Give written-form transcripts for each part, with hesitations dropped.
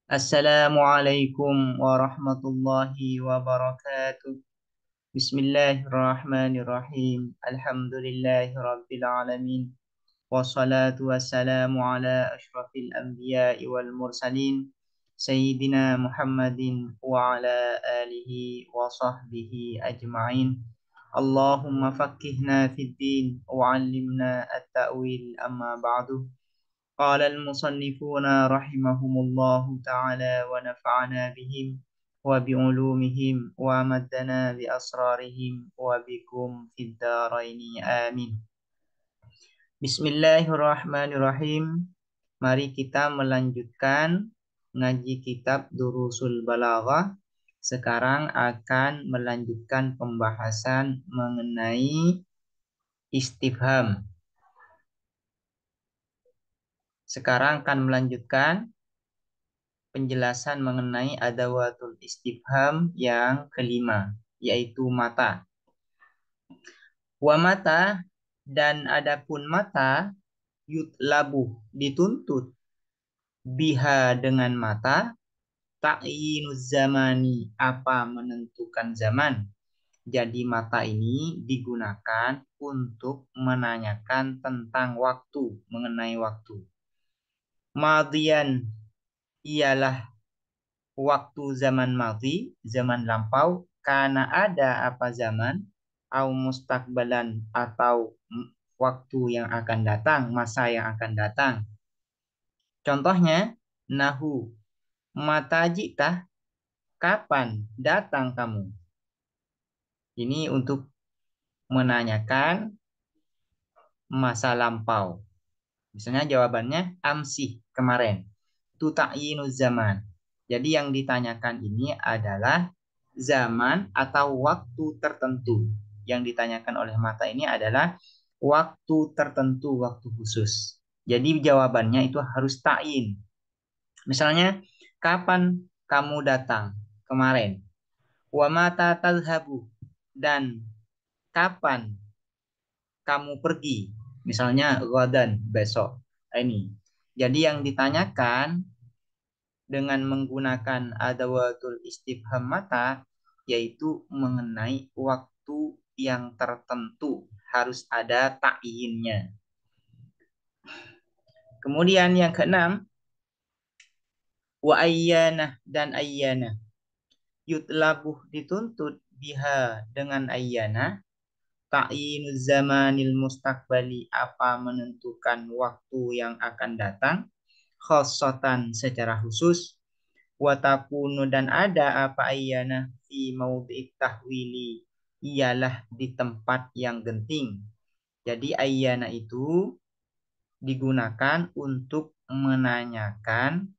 Assalamualaikum warahmatullahi wabarakatuh. Bismillahirrahmanirrahim. Alhamdulillahi rabbil alamin. Wassalatu wassalamu ala ashrafil anbiya'i wal mursalin. Sayyidina Muhammadin wa ala alihi wa sahbihi ajma'in. Allahumma fakkihna fid din wa 'allimna at-ta'wil amma ba'du. قال المصنفون رحمهم الله تعالى ونفعنا بهم وبعلومهم ومدنا بأسرارهم وبكم في الدارين آمين. Bismillahirrahmanirrahim. Mari kita melanjutkan ngaji kitab Durusul Balaghah. Sekarang akan melanjutkan pembahasan mengenai istifham. Sekarang akan melanjutkan penjelasan mengenai adawatul istifham yang kelima, yaitu mata. Wa mata, dan adapun mata, yutlabu, dituntut, biha, dengan mata, ta'yinuz zamani, apa, menentukan zaman. Jadi mata ini digunakan untuk menanyakan tentang waktu, mengenai waktu. Madian, ialah waktu zaman madhi, zaman lampau, karena ada apa zaman, au mustakbalan, atau waktu yang akan datang, masa yang akan datang. Contohnya, nahu, mata jita, kapan datang kamu. Ini untuk menanyakan masa lampau. Misalnya jawabannya amsi, kemarin. Tu ta'yinu zaman. Jadi yang ditanyakan ini adalah zaman atau waktu tertentu. Yang ditanyakan oleh mata ini adalah waktu tertentu, waktu khusus. Jadi jawabannya itu harus ta'yin. Misalnya, kapan kamu datang? Kemarin. Wa mata tadhhabu, dan kapan kamu pergi? Misalnya ghadan, besok. Ini. Jadi yang ditanyakan dengan menggunakan adawatul istifham mata, yaitu mengenai waktu yang tertentu, harus ada ta'yinnya. Kemudian yang keenam, wa ayyanah, dan ayyanah. Yutlabuh, dituntut, biha, dengan ayyanah, ta'yinuz zamanil mustaqbali, apa, menentukan waktu yang akan datang, khosotan, secara khusus, watakunu, dan ada apa ayana, fi maudhi'it tahwili, ialah di tempat yang genting. Jadi ayana itu digunakan untuk menanyakan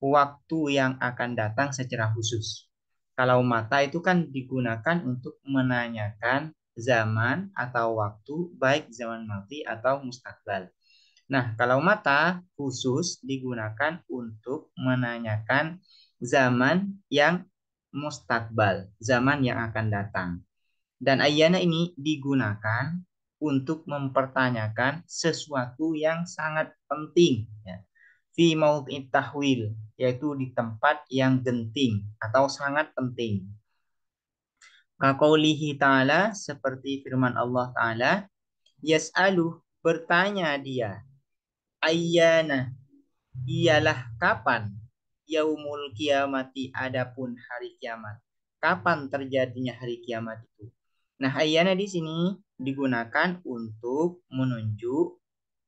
waktu yang akan datang secara khusus. Kalau mata itu kan digunakan untuk menanyakan zaman atau waktu, baik zaman madhi atau mustakbal. Nah, kalau mata khusus digunakan untuk menanyakan zaman yang mustakbal, zaman yang akan datang. Dan ayana ini digunakan untuk mempertanyakan sesuatu yang sangat penting, ya. Fi maudhi'it tahwil, yaitu di tempat yang genting atau sangat penting. Kaqaulihi ta'ala, seperti firman Allah Ta'ala, yas'alu, bertanya dia, ayyana, ialah kapan, yaumul kiamati, adapun hari kiamat. Kapan terjadinya hari kiamat itu? Nah, ayyana di sini digunakan untuk menunjuk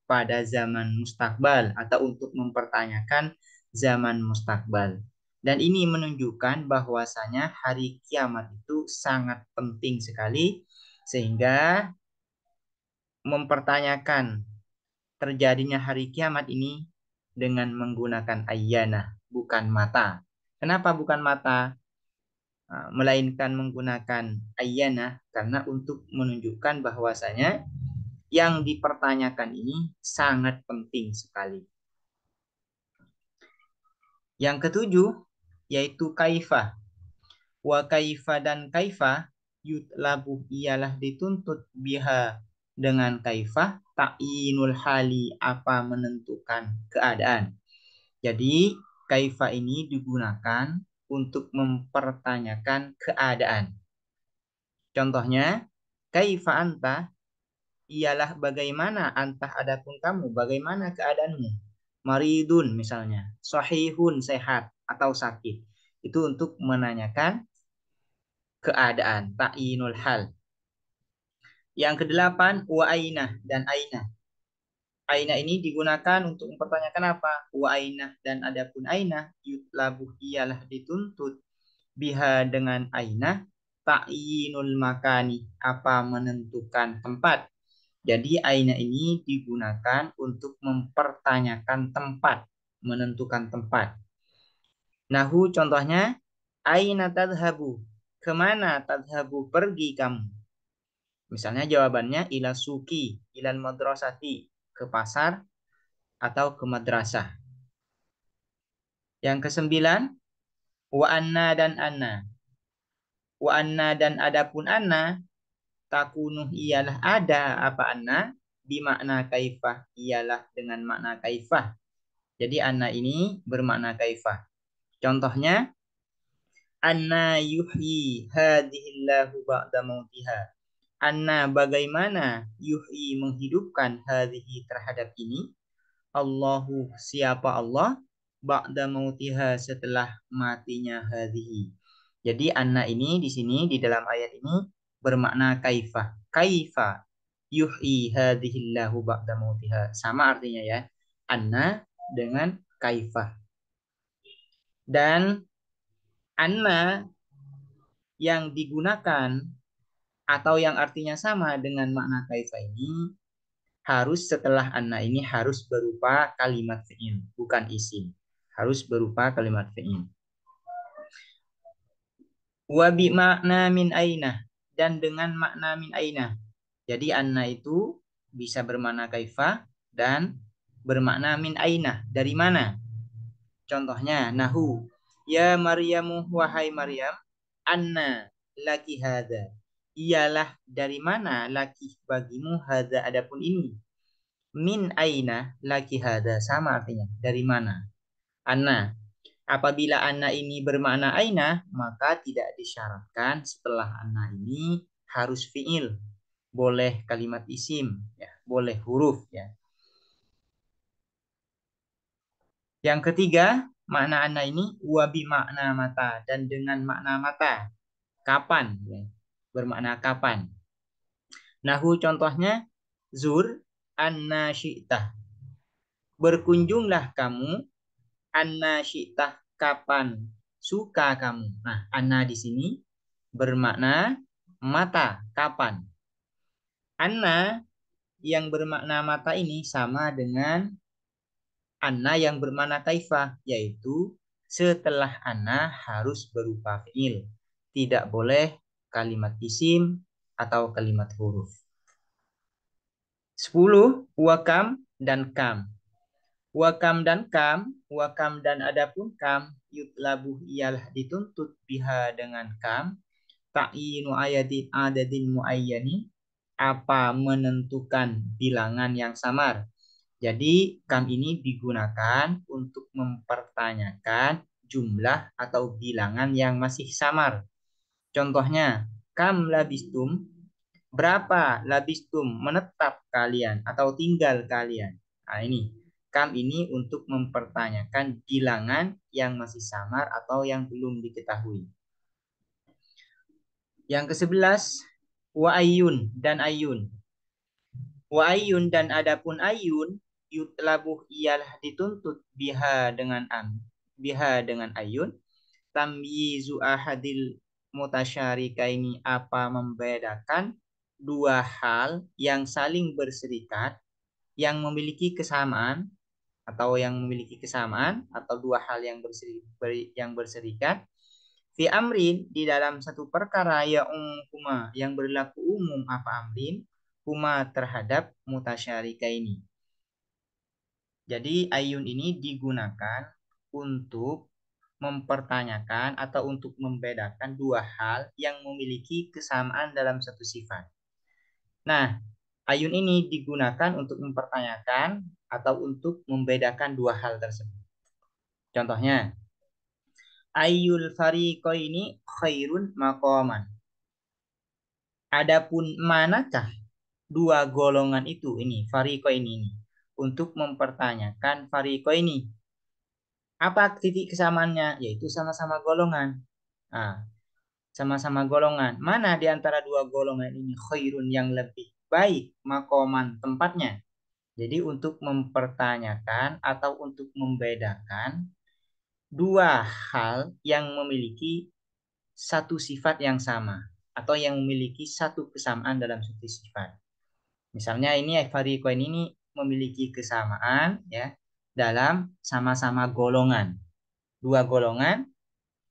pada zaman mustakbal atau untuk mempertanyakan zaman mustakbal. Dan ini menunjukkan bahwasanya hari kiamat itu sangat penting sekali, sehingga mempertanyakan terjadinya hari kiamat ini dengan menggunakan ayyana, bukan mata. Kenapa bukan mata? Melainkan menggunakan ayyana karena untuk menunjukkan bahwasanya yang dipertanyakan ini sangat penting sekali. Yang ketujuh yaitu kaifa. Wa kaifa, dan kaifa, yutlabu, ialah dituntut, biha, dengan kaifa, ta'yinul hali, apa, menentukan keadaan. Jadi kaifa ini digunakan untuk mempertanyakan keadaan. Contohnya, kaifa anta ialah bagaimana antah adapun kamu, bagaimana keadaanmu. Maridun misalnya, sahihun sehat atau sakit. Itu untuk menanyakan keadaan, ta'inul hal. Yang kedelapan, wa aina dan aina. Aina ini digunakan untuk mempertanyakan apa? Wa aina dan adapun aina yutlabuh ialah dituntut biha dengan aina ta'yinul makani apa menentukan tempat. Jadi aina ini digunakan untuk mempertanyakan tempat, menentukan tempat. Nahu contohnya aina tadhabu? Kemana tadhabu pergi kamu? Misalnya jawabannya ila suki, ilal madrasati, ke pasar atau ke madrasah. Yang kesembilan, wa anna dan anna. Wa anna dan adapun anna, takunuh ialah ada apa anna, bimakna kaifah ialah dengan makna kaifah. Jadi anna ini bermakna kaifah. Contohnya, anna yuhyi hadhillahu ba'da mautiha. Anna bagaimana yuhyi menghidupkan hadhihi terhadap ini. Allahu siapa Allah ba'da mautiha setelah matinya hadhihi. Jadi anna ini di sini di dalam ayat ini bermakna kaifa. Kaifa yuhyi hadhillahu ba'da mautiha. Sama artinya ya. Anna dengan kaifa. Dan anna yang digunakan atau yang artinya sama dengan makna kaifa ini harus setelah anna ini harus berupa kalimat fi'il, bukan isim. Harus berupa kalimat fi'il. Wa bi makna min aina dan dengan makna min aina. Jadi anna itu bisa bermakna kaifa dan bermakna min aina, dari mana? Contohnya nahu ya Maryamu wahai Maryam anna laki hadza. Ialah dari mana laki bagimu hadza adapun ini. Min aina laki hadza sama artinya dari mana. Anna apabila anna ini bermakna aina maka tidak disyaratkan setelah anna ini harus fiil. Boleh kalimat isim ya, boleh huruf ya. Yang ketiga, makna anna ini wabi makna mata dan dengan makna mata. Kapan? Ya. Bermakna kapan. Nahu contohnya zur anna syi'tah. Berkunjunglah kamu anna syi'tah kapan suka kamu. Nah, anna di sini bermakna mata, kapan. Anna yang bermakna mata ini sama dengan anna yang bermakna kaifah, yaitu setelah anna harus berupa fi'il. Tidak boleh kalimat isim atau kalimat huruf. 10. Wakam dan kam. Wakam dan kam, wakam dan adapun kam, yutlabuh ialah dituntut biha dengan kam, ta'inu ayatin adadin muayyani, apa menentukan bilangan yang samar. Jadi kam ini digunakan untuk mempertanyakan jumlah atau bilangan yang masih samar. Contohnya, kam labistum, berapa labistum menetap kalian atau tinggal kalian. Nah ini, kam ini untuk mempertanyakan bilangan yang masih samar atau yang belum diketahui. Yang ke-11, wa ayun dan ayun. Wa ayun dan adapun ayun yutlabuh ialah dituntut biha dengan ayun tamyizu ahadil mutasyarikaini apa membedakan dua hal yang saling berserikat yang memiliki kesamaan atau dua hal yang berserikat fi amrin di dalam satu perkara ya kuma yang berlaku umum apa amrin kuma terhadap mutasyarika ini. Jadi ayun ini digunakan untuk mempertanyakan atau untuk membedakan dua hal yang memiliki kesamaan dalam satu sifat. Nah, ayun ini digunakan untuk mempertanyakan atau untuk membedakan dua hal tersebut. Contohnya, ayyul fariqaini khairun maqaman. Adapun manakah dua golongan itu ini fariqaini ini untuk mempertanyakan fariqaini. Apa titik kesamaannya? Yaitu sama-sama golongan. Nah, sama-sama golongan. Mana di antara dua golongan ini khairun yang lebih baik makoman tempatnya? Jadi untuk mempertanyakan atau untuk membedakan dua hal yang memiliki satu sifat yang sama atau yang memiliki satu kesamaan dalam satu sifat. Misalnya ini fariqain ini memiliki kesamaan ya dalam sama-sama golongan. Dua golongan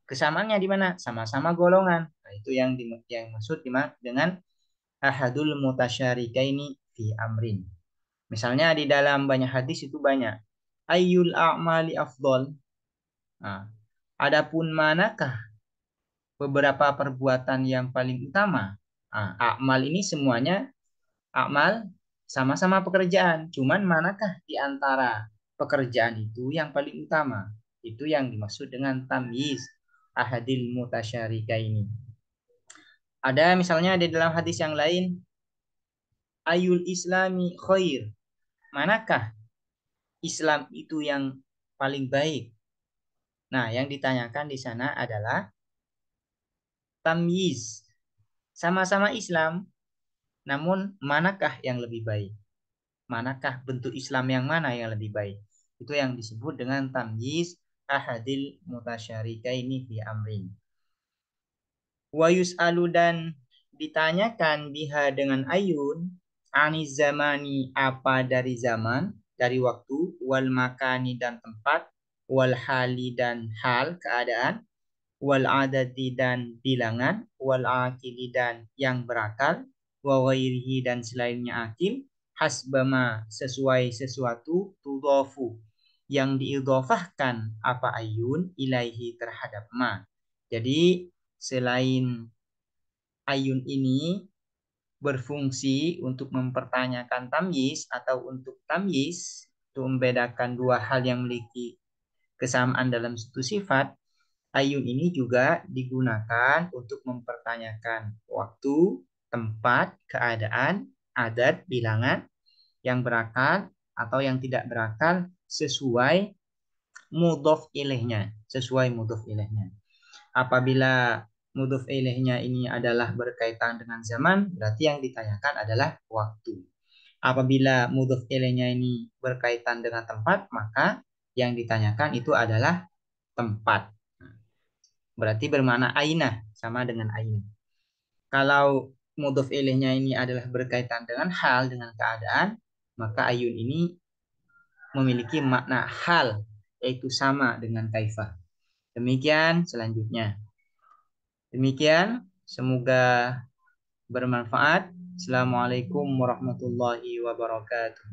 kesamaannya di mana? Sama-sama golongan. Nah, itu yang maksud dengan ahadul mutasyarikaini fi amrin. Misalnya di dalam banyak hadis itu banyak. Ayyul a'mali afdol. Nah, adapun manakah beberapa perbuatan yang paling utama? Nah, akmal ini semuanya akmal sama-sama pekerjaan. Cuman manakah di antara pekerjaan itu yang paling utama? Itu yang dimaksud dengan tamyiz ahadil mutasyarika ini. Ada misalnya di dalam hadis yang lain, ayul islami khair. Manakah Islam itu yang paling baik? Nah, yang ditanyakan di sana adalah tamyiz. Sama-sama Islam, namun manakah yang lebih baik? Manakah bentuk Islam yang mana yang lebih baik? Itu yang disebut dengan tamyiz ahadil mutasyarikaini fi amrin. Wa yus'alu dan ditanyakan biha dengan ayun aniz zamani apa dari zaman, dari waktu, wal makani dan tempat, wal hali dan hal keadaan, wal adadi dan bilangan, wal akili dan yang berakal, wa ghairihi dan selainnya akil, hasbama sesuai sesuatu tudofu yang diidhofahkan apa ayun ilaihi terhadap ma. Jadi selain ayun ini berfungsi untuk mempertanyakan tamyiz atau untuk tamyiz untuk membedakan dua hal yang memiliki kesamaan dalam satu sifat. Ayun ini juga digunakan untuk mempertanyakan waktu, tempat, keadaan, adat, bilangan yang berakal atau yang tidak berakal sesuai mudhof ilaihnya, sesuai mudhof ilaihnya. Apabila mudhof ilaihnya ini adalah berkaitan dengan zaman, berarti yang ditanyakan adalah waktu. Apabila mudhof ilaihnya ini berkaitan dengan tempat, maka yang ditanyakan itu adalah tempat. Berarti bermakna aina, sama dengan aina. Kalau mudhof ilaihnya ini adalah berkaitan dengan hal, dengan keadaan, maka ayun ini memiliki makna hal, yaitu sama dengan kaifah. Demikian selanjutnya. Demikian, semoga bermanfaat. Assalamualaikum warahmatullahi wabarakatuh.